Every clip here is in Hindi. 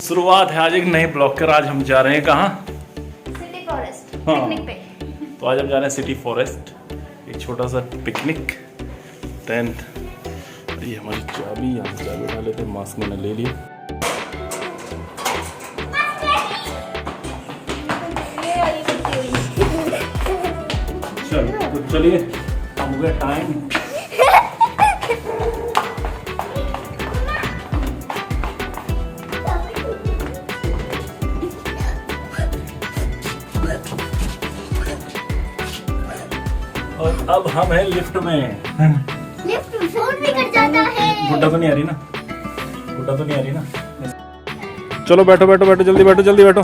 शुरुआत है आज एक नए ब्लॉग कर। आज हम जा रहे हैं कहाँ? सिटी फॉरेस्ट हाँ। पिकनिक पे। तो आज हम जा रहे हैं सिटी फॉरेस्ट, एक छोटा सा पिकनिक। देन ये हमारी चाबी, यहाँ से चाबी उठा लेते हैं। मास्क मैंने ले लिया। चलो तो चलिए, हम हो गया टाइम। और अब हम हैं लिफ्ट में। लिफ्ट फोन भी कर जाता है। गुड्डा तो नहीं आ रही ना? गुड्डा तो नहीं आ रही ना? चलो बैठो बैठो बैठो, जल्दी बैठो जल्दी बैठो।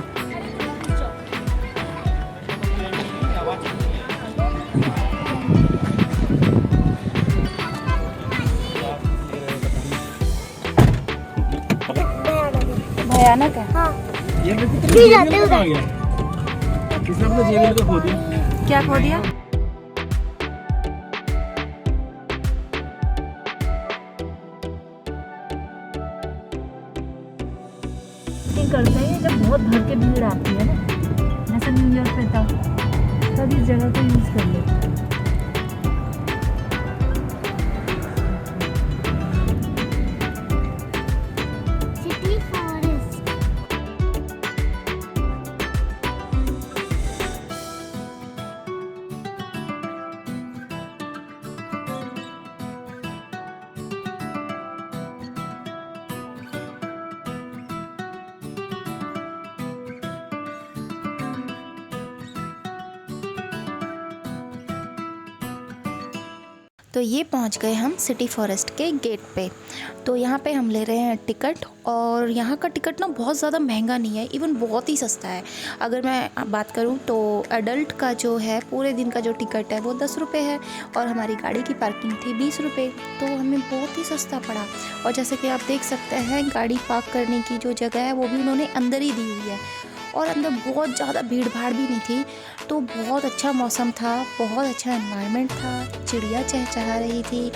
भयानक है। हाँ। ये जाते उधर। किसने अपना जेबीएल को खो दिया? क्या खो दिया? करते हैं जब बहुत भर के भीड़ आती है ना, जैसे न्यू ईयर पे था, तब इस जगह को यूज कर लेते हैं। City forest. तो ये पहुंच गए हम सिटी फॉरेस्ट के गेट पे। तो यहाँ पे हम ले रहे हैं टिकट, और यहाँ का टिकट ना बहुत ज़्यादा महंगा नहीं है, इवन बहुत ही सस्ता है। अगर मैं बात करूँ तो एडल्ट का जो है पूरे दिन का जो टिकट है वो 10 रुपये है, और हमारी गाड़ी की पार्किंग थी 20 रुपये। तो हमें बहुत ही सस्ता पड़ा। और जैसे कि आप देख सकते हैं, गाड़ी पार्क करने की जो जगह है वो भी उन्होंने अंदर ही दी हुई है, और अंदर बहुत ज़्यादा भीड़ भाड़ भी नहीं थी। तो बहुत अच्छा मौसम था, बहुत अच्छा एनवायरनमेंट था, चिड़िया चहचहा रही थी।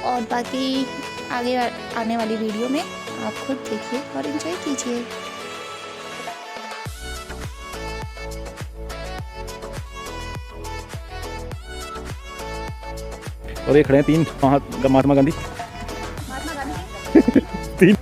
और बाकी आगे आने वाली वीडियो में आप खुद देखिए और एंजॉय कीजिए। और ये खड़े हैं 3 महात्मा गांधी। तीन।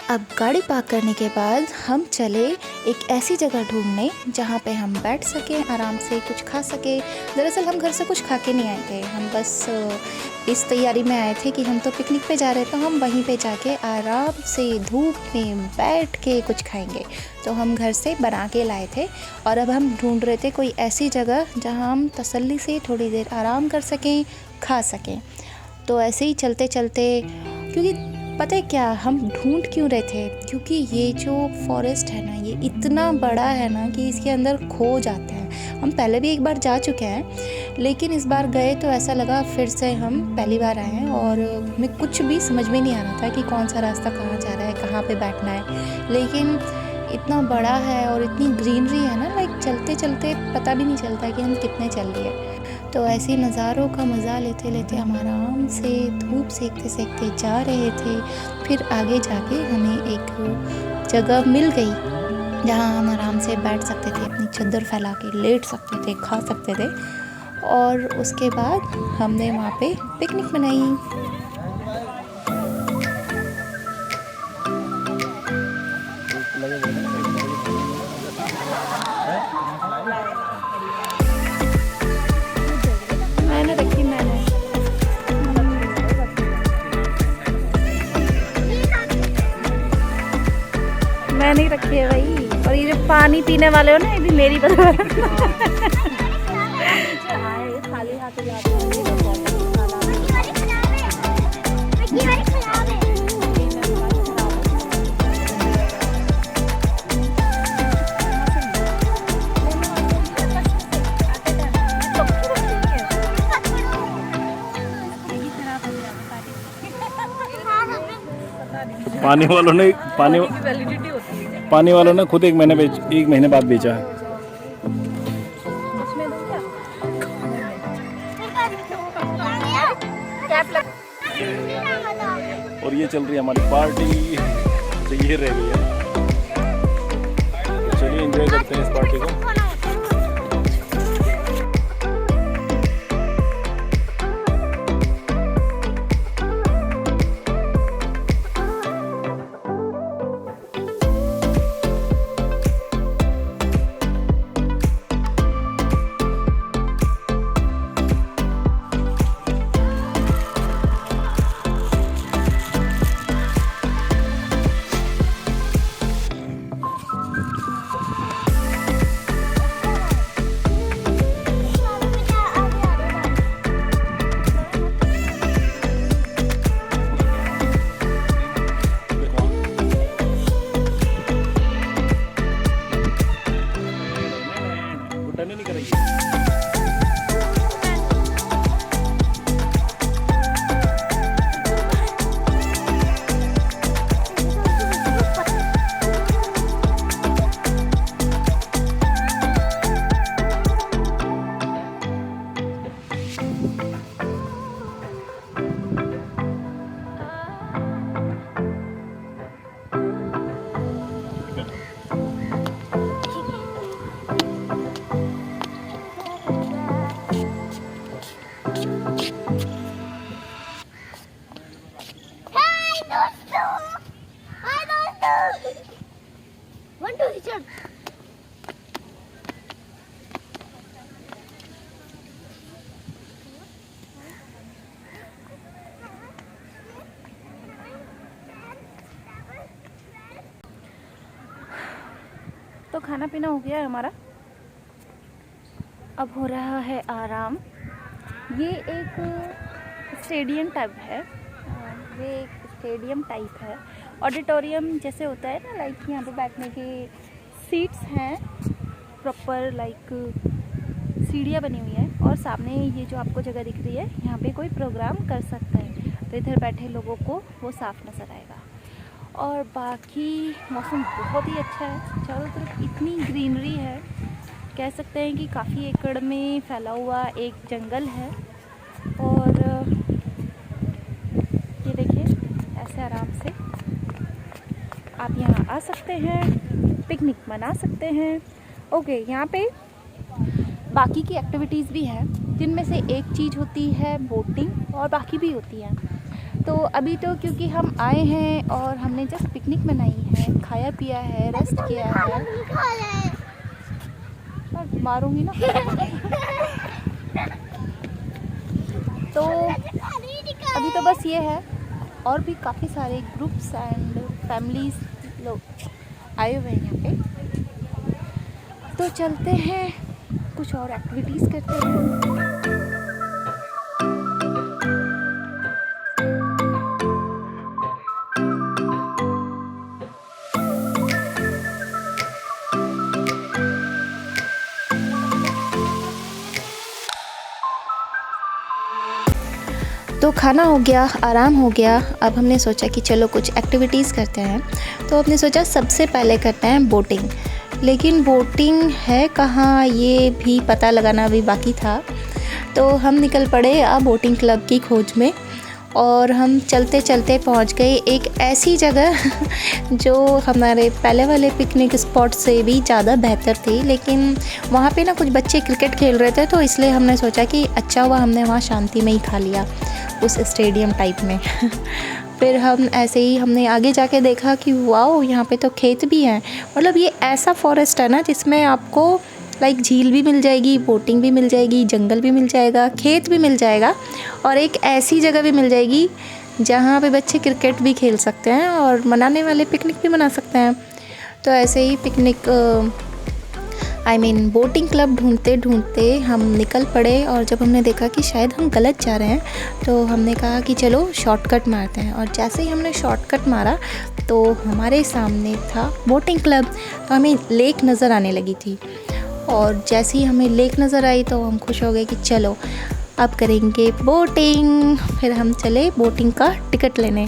अब गाड़ी पार्क करने के बाद हम चले एक ऐसी जगह ढूंढने जहाँ पे हम बैठ सकें, आराम से कुछ खा सकें। दरअसल हम घर से कुछ खा के नहीं आए थे, हम बस इस तैयारी में आए थे कि हम तो पिकनिक पे जा रहे थे, तो हम वहीं पे जाके आराम से धूप में बैठ के कुछ खाएंगे। तो हम घर से बना के लाए थे, और अब हम ढूंढ रहे थे कोई ऐसी जगह जहाँ हम तसल्ली से थोड़ी देर आराम कर सकें, खा सकें। तो ऐसे ही चलते चलते, क्योंकि पता है क्या हम ढूंढ क्यों रहे थे, क्योंकि ये जो फॉरेस्ट है ना, ये इतना बड़ा है ना कि इसके अंदर खो जाते हैं। हम पहले भी एक बार जा चुके हैं, लेकिन इस बार गए तो ऐसा लगा फिर से हम पहली बार आए हैं, और हमें कुछ भी समझ में नहीं आ रहा था कि कौन सा रास्ता कहाँ जा रहा है, कहाँ पे बैठना है। लेकिन इतना बड़ा है और इतनी ग्रीनरी है ना, लाइक चलते चलते पता भी नहीं चलता कि हम कितने चल लिए। तो ऐसे नज़ारों का मज़ा लेते लेते हम आराम से धूप सेकते सेकते जा रहे थे। फिर आगे जाके हमें एक जगह मिल गई जहाँ हम आराम से बैठ सकते थे, अपनी चादर फैला के लेट सकते थे, खा सकते थे। और उसके बाद हमने वहाँ पे पिकनिक मनाई। मैंने मैंने ही रखी है भाई। और ये जो पानी पीने वाले हो ना, ये भी मेरी बदला खाली हाथ जाते हैं। पानी वालों ने पानी वालों ने खुद 1 महीने बाद बेचा है। और ये चल रही है हमारी पार्टी, तो ये रह गई है। तो चलिए एंजॉय करते हैं इस पार्टी को। नहीं करेंगे। तो खाना पीना हो गया है हमारा, अब हो रहा है आराम। ये एक स्टेडियम टाइप है, ये एक स्टेडियम टाइप है, ऑडिटोरियम जैसे होता है ना, लाइक यहाँ पे बैठने के सीट्स हैं प्रॉपर, लाइक सीढ़ियाँ बनी हुई है और सामने ये जो आपको जगह दिख रही है, यहाँ पे कोई प्रोग्राम कर सकते हैं, तो इधर बैठे लोगों को वो साफ नज़र आएगा। और बाकी मौसम बहुत ही अच्छा है, चारों तरफ इतनी ग्रीनरी है, कह सकते हैं कि काफ़ी एकड़ में फैला हुआ एक जंगल है। और ये देखिए, ऐसे आराम से आप यहाँ आ सकते हैं, पिकनिक मना सकते हैं। ओके, यहाँ पे बाकी की एक्टिविटीज़ भी हैं, जिनमें से एक चीज़ होती है बोटिंग और बाकी भी होती है। तो अभी तो क्योंकि हम आए हैं और हमने जस्ट पिकनिक मनाई है, खाया पिया है, रेस्ट किया है, और मारूंगी ना तो अभी तो बस ये है। और भी काफ़ी सारे ग्रुप्स एंड फैमिलीज लोग आए हुए हैं यहाँ पे, तो चलते हैं कुछ और एक्टिविटीज़ करते हैं। तो खाना हो गया, आराम हो गया, अब हमने सोचा कि चलो कुछ एक्टिविटीज़ करते हैं। तो हमने सोचा सबसे पहले करते हैं बोटिंग, लेकिन बोटिंग है कहाँ ये भी पता लगाना अभी बाकी था। तो हम निकल पड़े बोटिंग क्लब की खोज में, और हम चलते चलते पहुंच गए एक ऐसी जगह जो हमारे पहले वाले पिकनिक स्पॉट से भी ज़्यादा बेहतर थी। लेकिन वहाँ पे ना कुछ बच्चे क्रिकेट खेल रहे थे, तो इसलिए हमने सोचा कि अच्छा हुआ हमने वहाँ शांति में ही खा लिया उस स्टेडियम टाइप में। फिर हम ऐसे ही हमने आगे जाके देखा कि वाओ, यहाँ पे तो खेत भी हैं। मतलब ये ऐसा फॉरेस्ट है ना जिसमें आपको लाइक झील भी मिल जाएगी, बोटिंग भी मिल जाएगी, जंगल भी मिल जाएगा, खेत भी मिल जाएगा, और एक ऐसी जगह भी मिल जाएगी जहाँ पे बच्चे क्रिकेट भी खेल सकते हैं और मनाने वाले पिकनिक भी मना सकते हैं। तो ऐसे ही पिकनिक बोटिंग क्लब ढूंढते ढूंढते हम निकल पड़े, और जब हमने देखा कि शायद हम गलत जा रहे हैं तो हमने कहा कि चलो शॉर्टकट मारते हैं। और जैसे ही हमने शॉर्टकट मारा तो हमारे सामने था बोटिंग क्लब, तो हमें लेक नज़र आने लगी थी। और जैसे ही हमें लेक नज़र आई तो हम खुश हो गए कि चलो अब करेंगे बोटिंग। फिर हम चले बोटिंग का टिकट लेने।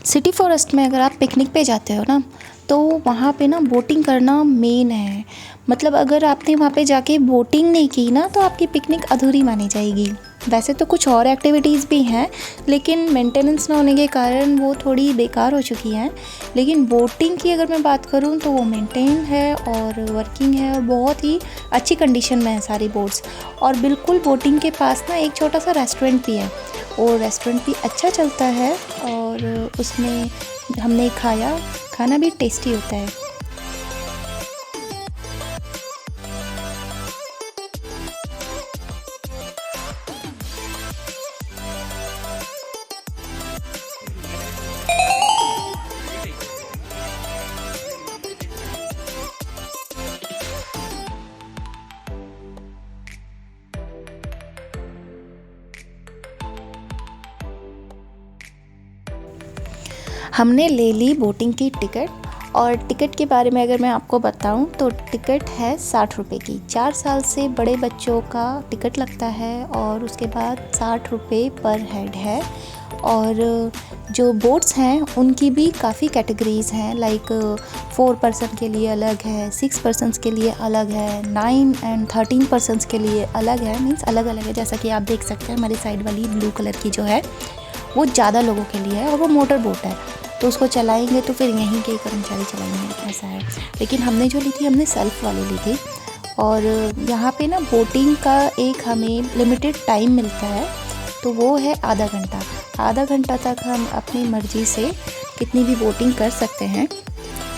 सिटी फॉरेस्ट में अगर आप पिकनिक पे जाते हो ना, तो वहाँ पे ना बोटिंग करना मेन है। मतलब अगर आपने वहाँ पे जाके बोटिंग नहीं की ना तो आपकी पिकनिक अधूरी मानी जाएगी। वैसे तो कुछ और एक्टिविटीज़ भी हैं, लेकिन मेंटेनेंस ना होने के कारण वो थोड़ी बेकार हो चुकी हैं। लेकिन बोटिंग की अगर मैं बात करूँ तो वो मेंटेन है और वर्किंग है, और बहुत ही अच्छी कंडीशन में है सारी बोट्स। और बिल्कुल बोटिंग के पास ना एक छोटा सा रेस्टोरेंट भी है, और रेस्टोरेंट भी अच्छा चलता है, और उसमें हमने खाया, खाना भी टेस्टी होता है। हमने ले ली बोटिंग की टिकट, और टिकट के बारे में अगर मैं आपको बताऊं तो टिकट है 60 रुपये की। 4 साल से बड़े बच्चों का टिकट लगता है, और उसके बाद 60 रुपये पर हेड है। और जो बोट्स हैं उनकी भी काफ़ी कैटेगरीज़ हैं, लाइक 4 पर्सन के लिए अलग है, 6 पर्सन्स के लिए अलग है, 9 एंड 13 पर्सन्स के लिए अलग है। मीन्स अलग अलग है। जैसा कि आप देख सकते हैं हमारी साइड वाली ब्लू कलर की जो है वो ज़्यादा लोगों के लिए है, और वो मोटर बोट है, तो उसको चलाएंगे तो फिर यहीं के कर्मचारी चलाएंगे, ऐसा है। लेकिन हमने जो ली थी हमने सेल्फ़ वाली ली थी। और यहाँ पे ना बोटिंग का एक हमें लिमिटेड टाइम मिलता है, तो वो है आधा घंटा। आधा घंटा तक हम अपनी मर्ज़ी से कितनी भी बोटिंग कर सकते हैं।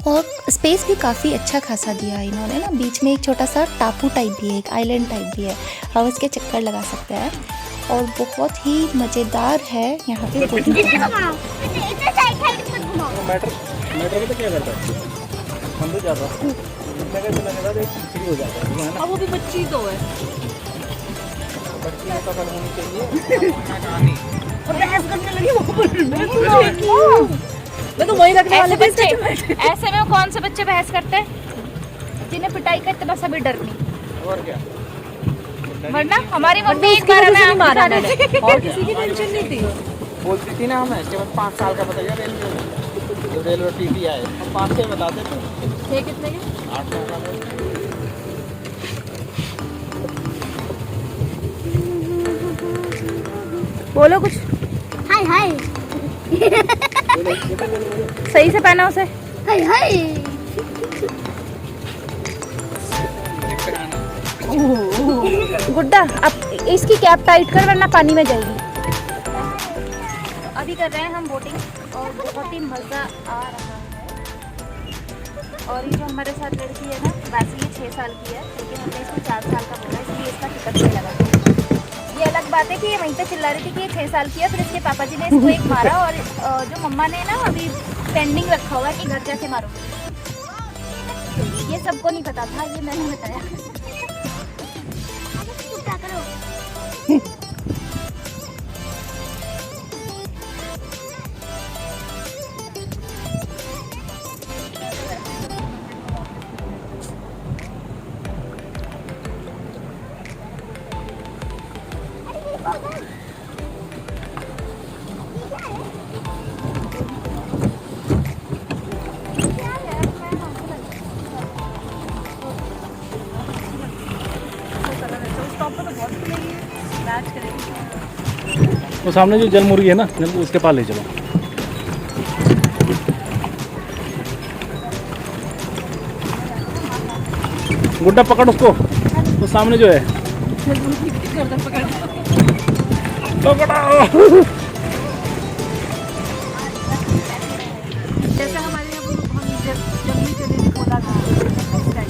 और स्पेस भी काफ़ी अच्छा खासा दिया है इन्होंने ना। बीच में एक छोटा सा टापू टाइप भी है, एक आइलैंड टाइप भी है, हम इसके चक्कर लगा सकते हैं। और बहुत ही मज़ेदार है यहाँ पे बोटिंग करना। मैटर तो क्या करता है, हम तो जाता हो जाता है ना। अब वो भी बच्ची तो है, बच्ची का कल होनी चाहिए और बहस करने लगी वो। मैं तो वही रखने वाले बच्चे। ऐसे में कौन से बच्चे बहस करते हैं जिन्हें पिटाई का इतना सा भी डर नहीं। और क्या, वरना हमारी मम्मी एक बार हमें मारा मैंने, और किसी की टेंशन नहीं थी। बोलती थी ना हमें कि 5 साल का बताइए रेलवे टीवी आए, हम 5 से बताते थे। कितने के? 8 का। बोलो कुछ। हाय हाय सही से पहना उसे। हाय हाय। गुड्डा अब इसकी कैप टाइट कर वरना पानी में जाएगी। अभी कर रहे हैं हम बोटिंग, और बहुत ही मज़ा आ रहा है। और ये जो हमारे साथ लड़की है ना, वैसे ये 6 साल की है, लेकिन हमने इसको 4 साल का बोला, इसलिए इसका टिकट नहीं लगा। ये अलग बात है कि ये वहीं पे चिल्ला रही थी कि ये 6 साल की है, फिर इसके पापा जी ने इसको एक मारा, और जो मम्मा ने ना अभी पेंडिंग रखा हुआ है कि घर जाके मारो। ये सबको नहीं पता था, ये मैंने बताया। वो सामने जो जल मुर्गी है ना, उसके पास ले चलो। गुड्डा पकड़ उसको, वो सामने जो है पकड़ो। जैसा हमारे यहाँ हम जंगली चने खोला था इस टाइप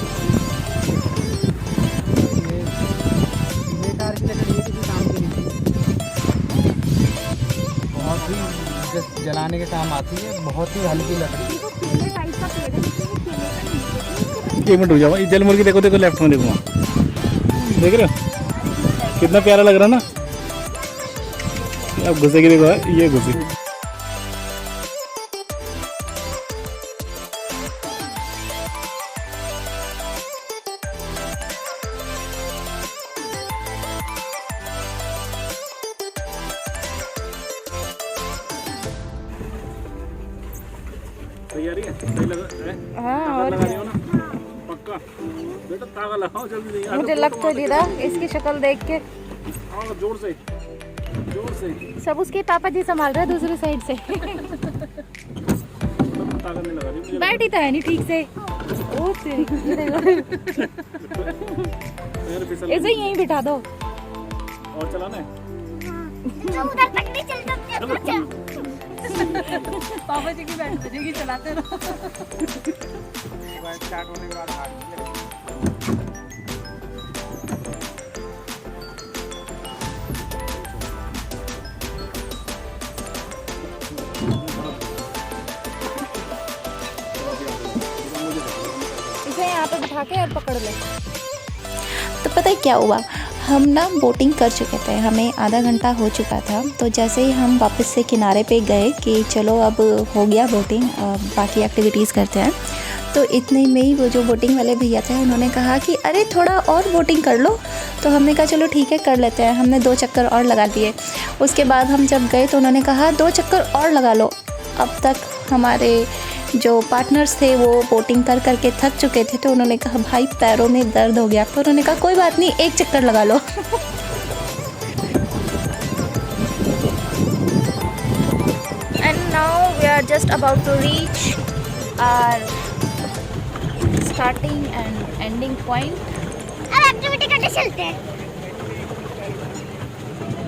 बेकार की लकड़ी है, किसी काम की नहीं, बहुत ही जलाने के काम आती है, बहुत ही हल्की लकड़ी। केले टाइप का पेड़ है जिसमें वो केले का नहीं है। एक मिनट रुक जाओ, ये जल मुर्गी देखो, देखो लेफ्ट में देखो, वहाँ देख रहे हो कितना प्यारा लग रहा है ना। अब घुसेगी, देखो ये घुसी। तैयारी है? सही लगा है? हाँ, और लगा रही हो ना? पक्का बेटा, तागा लगाओ जल्दी से। मुझे लग तो नहीं रहा इसकी शक्ल देख के। हाँ, जोर से, जोर से। सब उसके पापा जी संभाल रहे हैं दूसरी साइड से। तागा नहीं लगा रही मुझे। बैठी तो है नहीं ठीक से। ओ पैर फिसल इसे यहीं बिठा दो। और चलाना है। उधर तक नहीं चल सकते। पापा जी की बैठ बजेगी, चलाते रहो। स्टार्ट होने के बाद इसे यहाँ पे बिठा के और पकड़ ले। तो पता है क्या हुआ, हम ना बोटिंग कर चुके थे, हमें आधा घंटा हो चुका था। तो जैसे ही हम वापस से किनारे पे गए कि चलो अब हो गया बोटिंग, बाकी एक्टिविटीज़ करते हैं, तो इतने में ही वो जो बोटिंग वाले भैया थे उन्होंने कहा कि अरे थोड़ा और बोटिंग कर लो। तो हमने कहा चलो ठीक है कर लेते हैं। हमने 2 चक्कर और लगा दिए। उसके बाद हम जब गए तो उन्होंने कहा 2 चक्कर और लगा लो। अब तक हमारे जो पार्टनर्स थे वो बोटिंग कर करके थक चुके थे, तो उन्होंने कहा भाई पैरों में दर्द हो गया। तो उन्होंने कहा कोई बात नहीं, 1 चक्कर लगा लो। And now we are just about to reach our starting and ending point. अब एक्टिविटी करने चलते हैं।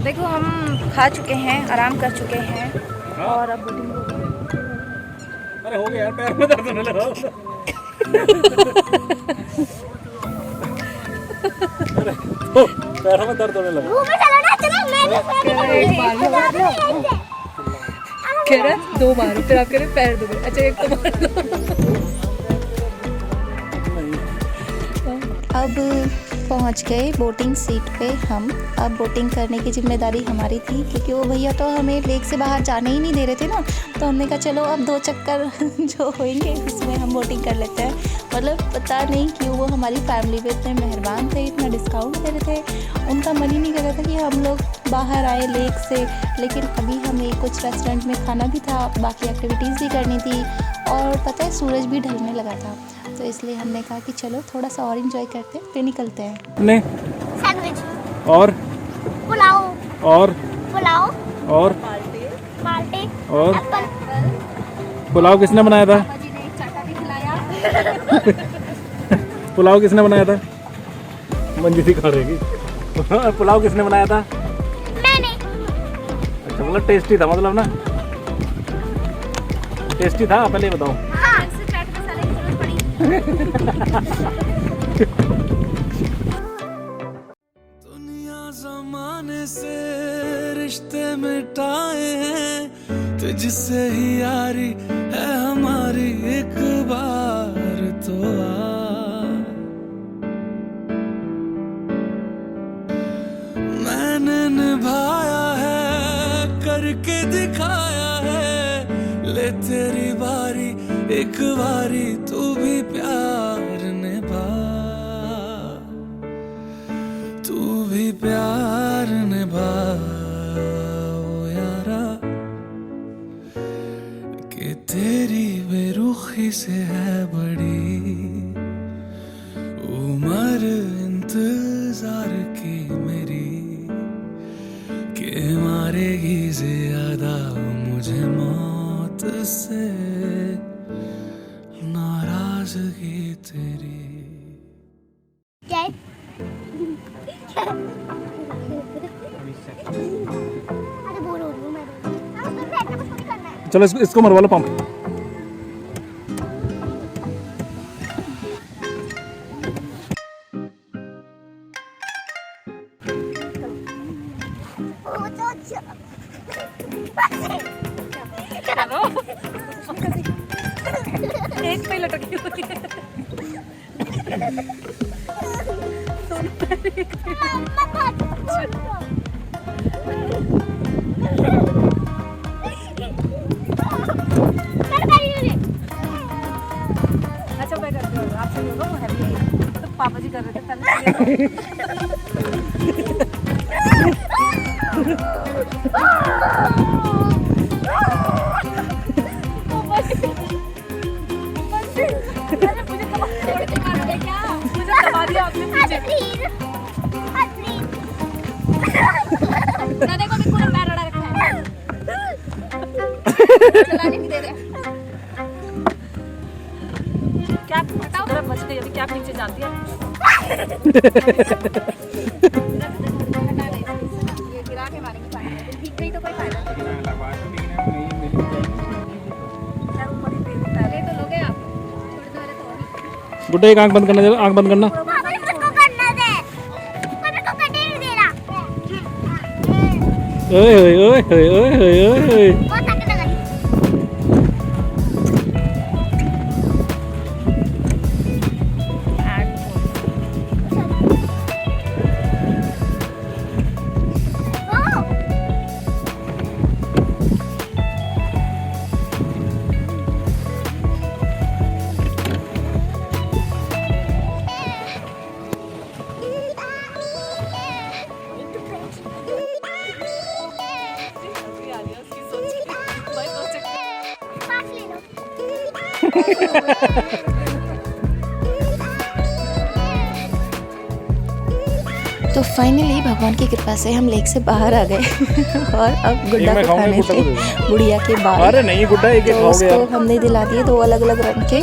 देखो हम खा चुके हैं, आराम कर चुके हैं और अब बोटिंग अरे हो गया यार, पैर में दर्द होने लगा। अरे पैरों में दर्द होने लगा। घूमने चलो ना, चलो मैं कह रहा 2 बार, फिर आप कह रहे पैर दुखे। अच्छा 1 तो मार लो। अब पहुंच गए बोटिंग सीट पे हम। अब बोटिंग करने की जिम्मेदारी हमारी थी, क्योंकि वो भैया तो हमें लेक से बाहर जाने ही नहीं दे रहे थे ना। तो हमने कहा चलो अब 2 चक्कर जो होंगे उसमें हम बोटिंग कर लेते हैं। मतलब पता नहीं क्यों वो हमारी फैमिली पे इतने मेहरबान थे, इतना डिस्काउंट दे रहे थे। उनका मन ही नहीं कर रहा था कि हम लोग बाहर आए लेक से। लेकिन अभी हमें कुछ रेस्टोरेंट में खाना भी था, बाकी एक्टिविटीज़ भी करनी थी, और पता है सूरज भी ढलने लगा था। तो इसलिए हमने कहा कि चलो थोड़ा सा और एंजॉय करते हैं, फिर निकलते हैं। नहीं, सैंडविच और पुलाव और पुलाव और माल्टे और एप्पल। पुलाव किसने बनाया था? पापा जी ने एक चाटा भी खिलाया। पुलाव किसने बनाया था? मंजिती खा रहेगी। पुलाव किसने बनाया था? मैंने। अच्छा, मतलब टेस्टी था, मतलब ना टेस्टी था, पहले बताओ। हाँ। इससे चाट मसाले की जरूरत पड़ी। दुनिया जमाने से रिश्ते मिटाए हैं, तुझसे ही यारी है हमारी, एक बार तो आ। मैंने निभाया है, करके दिखाया है, ले तेरी बारी एक बारी, तू भी प्यार निभा, तू भी प्यार किरदार निभाओ यारा कि तेरी बेरुखी से है बड़ी उम्र इंतजार की मेरी कि मारेगी ज्यादा मुझे मौत से नाराजगी तेरी। क्या है? अरे बोर हो रही हूँ मैं। हाँ, उसमें बैठना कुछ नहीं करना है। चलो इसको मरवा लो पंप। ओ, तो अच्छा। एक पे लटकी हुई है। अच्छा मैं करती हूँ, आपसे नहीं होगा, वो हैवी है तो पापा जी कर रहे थे पहले। चलाने नहीं दे रहे। क्या बताओ जरा बच गई अभी, क्या नीचे जाती है। ये गिरा के मारेंगे पानी में, ठीक नहीं तो कोई फायदा नहीं। पहले तो लोगे आप, थोड़ी देर तो होगी। गुड्डा एक आंख बंद करना, जरा आंख बंद करना। पापा मुझको करना दे। पापा को करने नहीं दे रहा। ओए ओए ओए ओए ओए ओए। बहुत ताकत लगा दी। पास ले लो। तो फाइनली भगवान की कृपा से हम लेक से बाहर आ गए और अब गुड्डा मैं को खाऊंगा, खाने गुड्डा को थे दे दूंगा। गुड़िया के बाल। अरे नहीं गुड्डा, एक एक तो खाओगे उसको यार। हमने दिला दिए 2 अलग अलग रंग के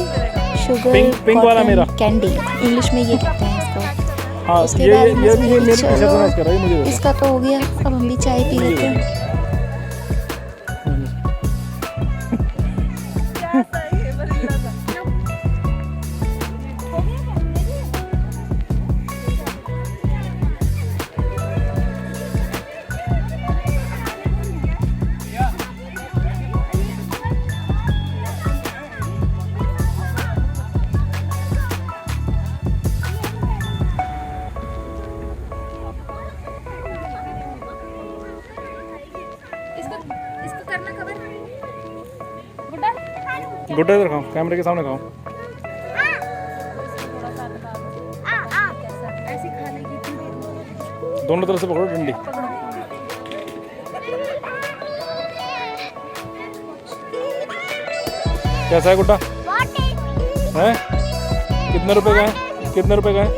शुगर पिंक वाला मेरा। कैंडी, इंग्लिश में ये कहते हैं इसको। हाँ उसके ये बाद ये में ये से मेरी चलो, एक्सरसाइज कर रहा है, मुझे दे दो। इसका तो हो गया, अब हम भी चाय पी लेते हैं। इसको करना खबर गुड्डा। गुड्डा इधर खाओ, कैमरे के सामने खाओ। ऐसे खाने की इतनी देर में। दोनों तरफ से पकड़ो डंडी। कैसा है गुड्डा? बहुत टेस्टी। है कितने रुपए का है? कितने रुपए का है?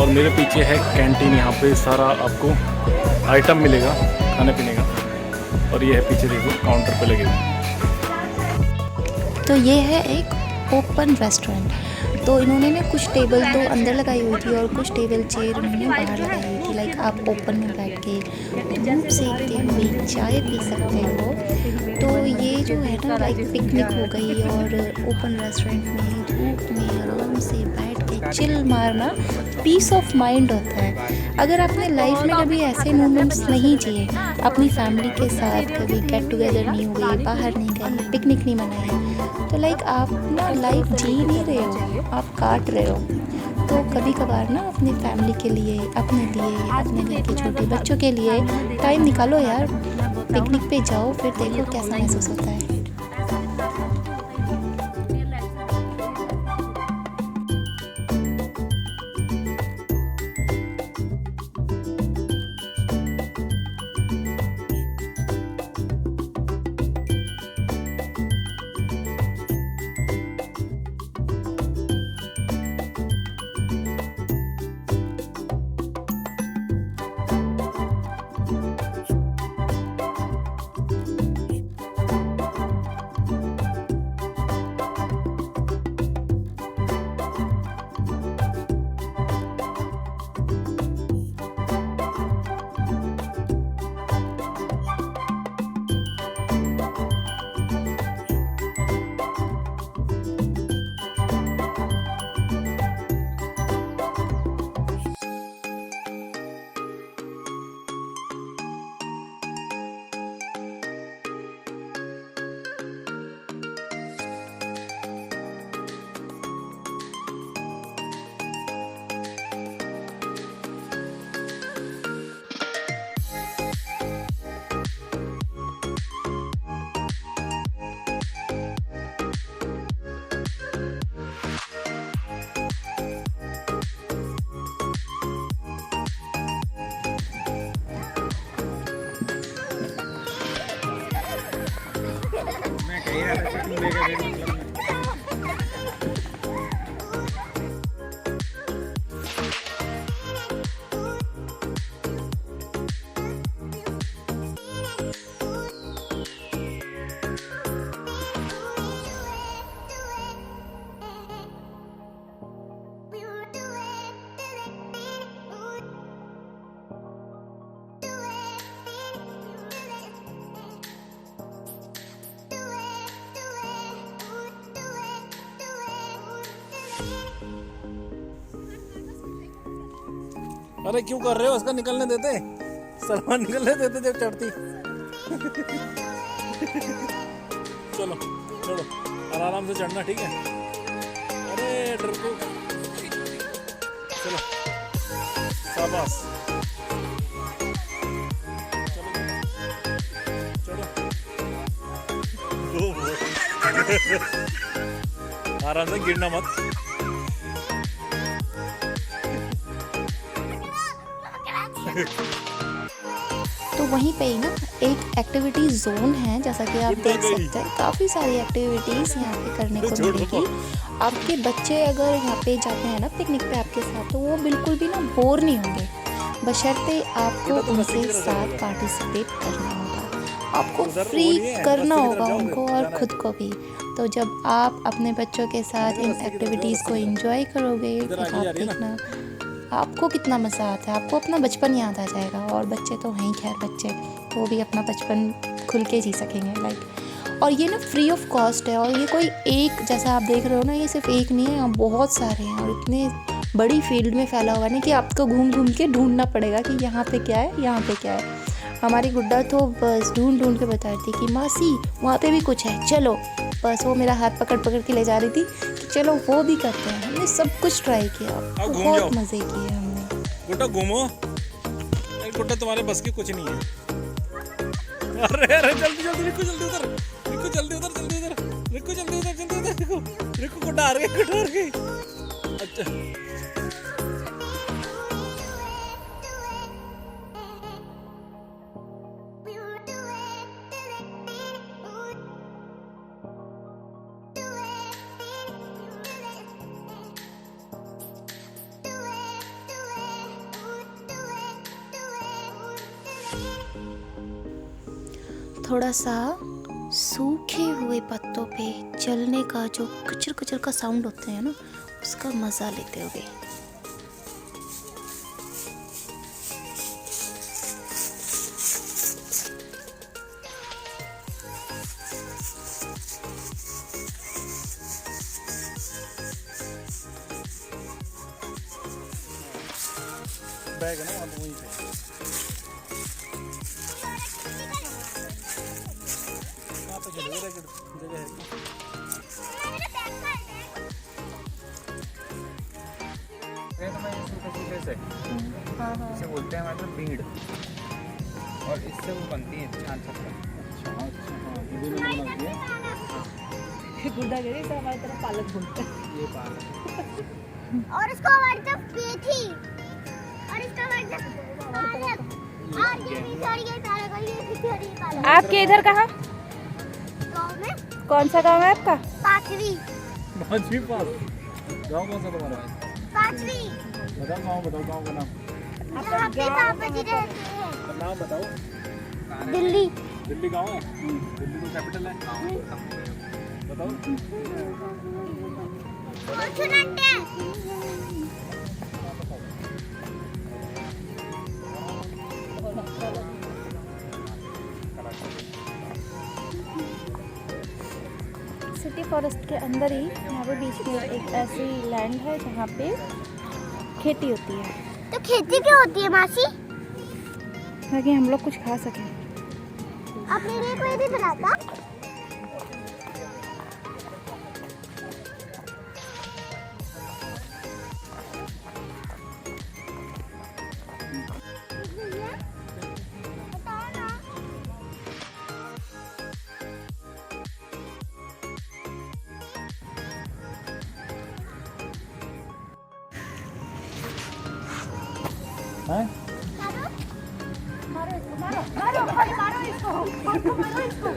और मेरे पीछे है कैंटीन, यहाँ पे सारा आपको आइटम मिलेगा खाने पीने का। और ये है पीछे देखो काउंटर पे लगे हुए। तो ये है एक ओपन रेस्टोरेंट। तो इन्होंने ना कुछ टेबल तो अंदर लगाई हुई थी और कुछ टेबल चेयर उन्होंने बाहर लगाई हुई थी। लाइक आप ओपन में बैठ के धूप सेकते हुए चाय पी सकते हो। तो ये जो है ना लाइक पिकनिक हो गई और ओपन रेस्टोरेंट में धूप में आराम से बैठ के चिल मारना पीस ऑफ माइंड होता है। अगर आपने लाइफ में कभी ऐसे मोमेंट्स नहीं जिए, अपनी फैमिली के साथ कभी गेट टुगेदर नहीं हुए, बाहर नहीं गए, पिकनिक नहीं मनाई, तो लाइक आप ना लाइफ जी नहीं रहे हो, आप काट रहे हो। तो कभी कभार ना अपनी फैमिली के लिए, अपने घर के छोटे बच्चों के लिए टाइम निकालो यार, पिकनिक पे जाओ, फिर देखो कैसा महसूस होता है। अरे क्यों कर रहे हो, उसका निकलने देते, सलमान निकलने देते जब चढ़ती। चलो चलो आराम से चढ़ना, ठीक है। अरे डरपोक, चलो शाबाश, चलो चलो आराम से, गिरना मत। तो वहीं पे ही ना एक एक्टिविटी जोन है, जैसा कि आप देख सकते हैं काफ़ी सारी एक्टिविटीज़ यहाँ पे करने को मिलेगी। आपके बच्चे अगर यहाँ पे जाते हैं ना पिकनिक पे आपके साथ, तो वो बिल्कुल भी ना बोर नहीं होंगे, बशर्ते आपको उनके साथ पार्टिसिपेट करना होगा, आपको फ्री करना होगा उनको और ख़ुद को भी। तो जब आप अपने बच्चों के साथ इन एक्टिविटीज़ को एंजॉय करोगे, फिर आप देखना आपको कितना मज़ा आता है, आपको अपना बचपन याद आ जाएगा। और बच्चे तो हैं ही, खैर बच्चे वो भी अपना बचपन खुल के जी सकेंगे लाइक। और ये ना फ्री ऑफ कॉस्ट है, और ये कोई एक, जैसा आप देख रहे हो ना, ये सिर्फ एक नहीं है, यहाँ बहुत सारे हैं, और इतने बड़ी फील्ड में फैला हुआ है ना कि आपको घूम घूम के ढूंढना पड़ेगा कि यहाँ पे क्या है, यहाँ पे क्या है। हमारी गुड्डा तो बस ढूंढ ढूंढ के बता रही थी कि मासी वहाँ पे भी कुछ है, चलो। बस वो मेरा हाथ पकड़ पकड़ के ले जा रही थी कि चलो वो भी करते हैं। हमने सब कुछ ट्राई किया, बहुत मज़े किए हमने। गुड्डा घूमो, गुड्डा तुम्हारे बस की कुछ नहीं है। अरे अरे जल्दी जल्दी, रिको जल्दी उधर, रिको जल्दी उधर, जल्दी उधर, रिको जल्दी उधर, जल्दी उधर, रिको रिको गुड्डा हार गई, गुड्डा हार गई। अच्छा थोड़ा सा सूखे हुए पत्तों पे चलने का जो कचर कचर का साउंड होते हैं ना, उसका मज़ा लेते हुए। बैग है ना वहाँ वहीं पे। वहाँ पे खेलो रैकेट जगह है। ये तो मैं सूखे से इसे बोलते हैं मतलब बीड़, और इससे वो बनती है छान सकता। अच्छा ये भी मैंने बना दिया। गुंडागर्दी से हमारी तरफ पालक बोलते हैं। ये पालक और इसको हमारी तरफ पेठी, और इसका हमारी तरफ पालक, और ये भी सारी ये पालक, और ये भी सारी पालक। आपके इधर कहाँ? गाँव में कौन सा गांव है आपका? पांचवी, पाँचवीं पास। गाँव कौन सा तुम्हारा? पांचवी। बताओ गाँव का नाम। यहाँ पे पापा जी रहते हैं। नाम बताओ। दिल्ली। दिल्ली गाँव है? दिल्ली तो कैपिटल है। बताओ। फॉर्चूनेट। सिटी फॉरेस्ट के अंदर ही यहाँ पे बीच में एक ऐसी लैंड है जहाँ पे खेती होती है, तो खेती क्यों होती है मासी? ताकि हम लोग कुछ खा सकें। अपने लिए कोई भी बनाता? बताओ ना। हैं? मारो इसको, मारो मारो मारो मारो इसको, मारो इसको।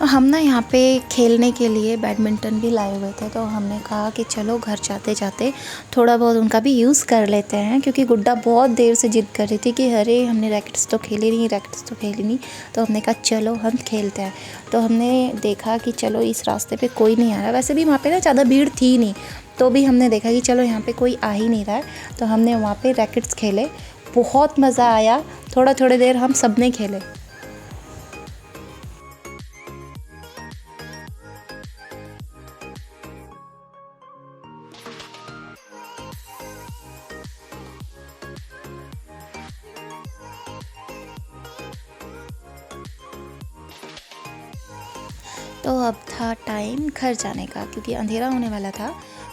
हम ना यहाँ पे खेलने के लिए बैडमिंटन भी लाए हुए थे, तो हमने कहा कि चलो घर जाते जाते थोड़ा बहुत उनका भी यूज़ कर लेते हैं, क्योंकि गुड्डा बहुत देर से जिद कर रही थी कि अरे हमने रैकेट्स तो खेली नहीं। तो हमने कहा चलो हम खेलते हैं। तो हमने देखा कि चलो इस रास्ते पे कोई नहीं आ रहा, वैसे भी वहाँ पे ना ज़्यादा भीड़ थी नहीं, तो भी हमने देखा कि चलो यहाँ पे कोई आ ही नहीं रहा है, तो हमने वहाँ पे रैकेट्स खेले। बहुत मज़ा आया, थोड़ी देर हम सब ने खेले। तो अब था टाइम घर जाने का, क्योंकि अंधेरा होने वाला था।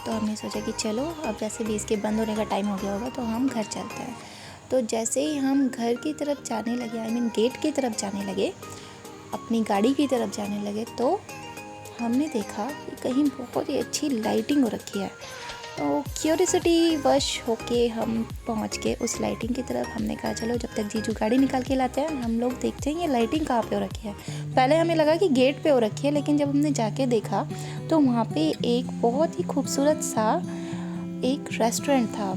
तो हमने सोचा कि चलो अब वैसे भी इसके बंद होने का टाइम हो गया होगा, तो हम घर चलते हैं। तो जैसे ही हम घर की तरफ जाने लगे, आई मीन गेट की तरफ जाने लगे, अपनी गाड़ी की तरफ जाने लगे, तो हमने देखा कि कहीं बहुत ही अच्छी लाइटिंग हो रखी है। तो क्यूरियोसिटी वश होके हम पहुंच गए उस लाइटिंग की तरफ। हमने कहा चलो जब तक जीजू गाड़ी निकाल के लाते हैं हम लोग देखते हैं ये लाइटिंग कहाँ पे हो रखी है। पहले हमें लगा कि गेट पे हो रखी है, लेकिन जब हमने जाके देखा तो वहाँ पे एक बहुत ही खूबसूरत सा एक रेस्टोरेंट था।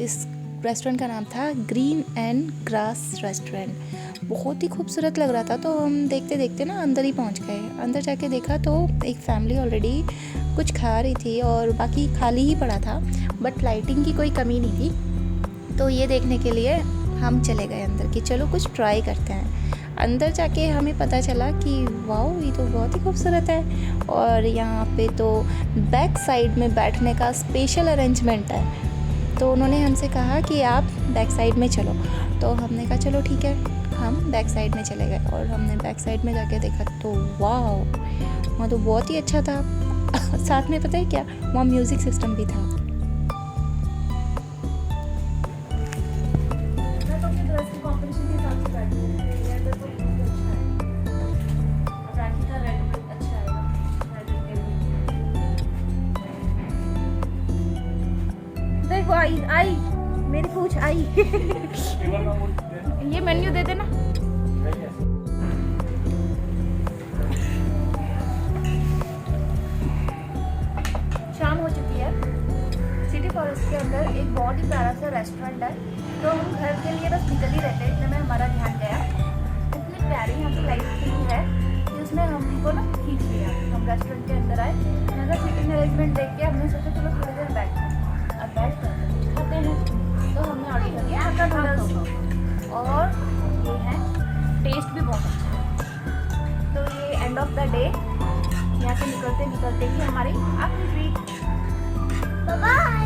इस रेस्टोरेंट का नाम था ग्रीन एंड ग्रास रेस्टोरेंट। बहुत ही खूबसूरत लग रहा था, तो हम देखते देखते ना अंदर ही पहुंच गए। अंदर जाके देखा तो एक फैमिली ऑलरेडी कुछ खा रही थी और बाकी खाली ही पड़ा था, बट लाइटिंग की कोई कमी नहीं थी। तो ये देखने के लिए हम चले गए अंदर कि चलो कुछ ट्राई करते हैं। अंदर जाके हमें पता चला कि वाओ ये तो बहुत ही खूबसूरत है, और यहाँ पे तो बैक साइड में बैठने का स्पेशल अरेंजमेंट है। तो उन्होंने हमसे कहा कि आप बैक साइड में चलो, तो हमने कहा चलो ठीक है, हम बैक साइड में चले गए। और हमने बैक साइड में जाके देखा तो वाओ वहाँ तो बहुत ही अच्छा था। साथ में पता है क्या, वहाँ म्यूज़िक सिस्टम भी था। देखो आई मेरी पूछ आई। ये मेन्यू दे देना। शाम हो चुकी है। सिटी फॉरेस्ट के अंदर एक बहुत ही प्यारा सा रेस्टोरेंट है, तो हम घर के लिए बस निकल ही रहते हैं, इतने में हमारा ध्यान गया। इतनी प्यारी यहाँ की लाइटिंग है कि उसने हमको ना खींच लिया। हम रेस्टोरेंट के अंदर आए, यहाँ का सीटिंग अरेंजमेंट देख के हमने सोचा चलो थोड़ी देर बैठते हैं। अब बैठ कर कुछ खाते हैं, तो हमने ऑर्डर कर लिया हक्का नूडल्स, और ये है टेस्ट भी बहुत अच्छा है। तो ये एंड ऑफ द डे यहाँ से निकलते निकलते ही हमारी आखिरी ट्रीट बाय।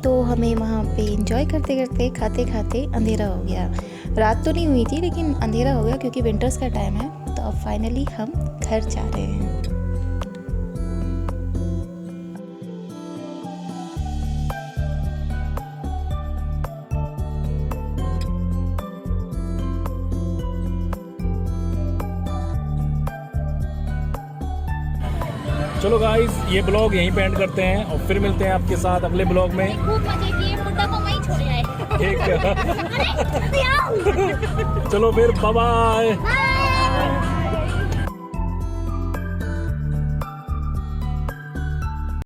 तो हमें वहाँ पे इंजॉय करते करते खाते खाते अंधेरा हो गया। रात तो नहीं हुई थी लेकिन अंधेरा हो गया क्योंकि विंटर्स का टाइम है। तो अब फाइनली हम घर जा रहे हैं। चलो गाइस, ये ब्लॉग यहीं पे एंड करते हैं और फिर मिलते हैं आपके साथ अगले ब्लॉग में। खूब मजे किए, मुड्डा को वहीं छोड़े आए। ठीक है। चलो फिर बाय बाय। बाय।